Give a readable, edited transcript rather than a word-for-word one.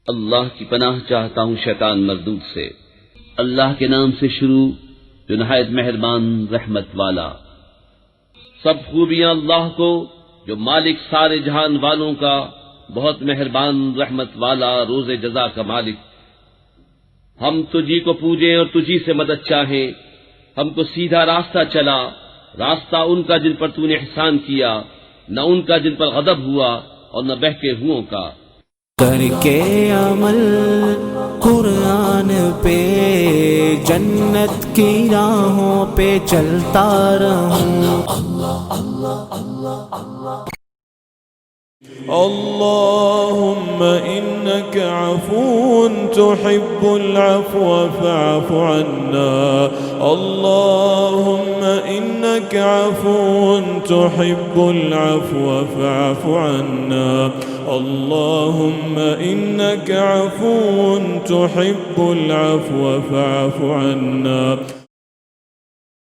अल्लाह की पनाह चाहता हूँ शैतान मरदूद से। अल्लाह के नाम से शुरू जो नहायत मेहरबान रहमत वाला। सब खूबियां अल्लाह को जो मालिक सारे जहान वालों का, बहुत मेहरबान रहमत वाला, रोज़े जज़ा का मालिक। हम तुझी को पूजें और तुझी से मदद चाहें। हमको सीधा रास्ता चला, रास्ता उनका जिन पर तूने एहसान किया, न उनका जिन पर गदब हुआ और न बहके हुओं का। करके अमल कुरान पे जन्नत की राहों पे चलता रहूं। अल्लाहुम्मा इन्नका अफ़ून तुहिब्बुल अफ़्व फ़अफ़ु अन्ना। अल्लाहुम्मा इन्नका अफ़ून तुहिब्बुल अफ़्व फ़अफ़ु अन्ना। अल्लाहुम्मा इन्नका अफ़ून तुहिब्बुल अफ़्व फ़अफ़ु अन्ना।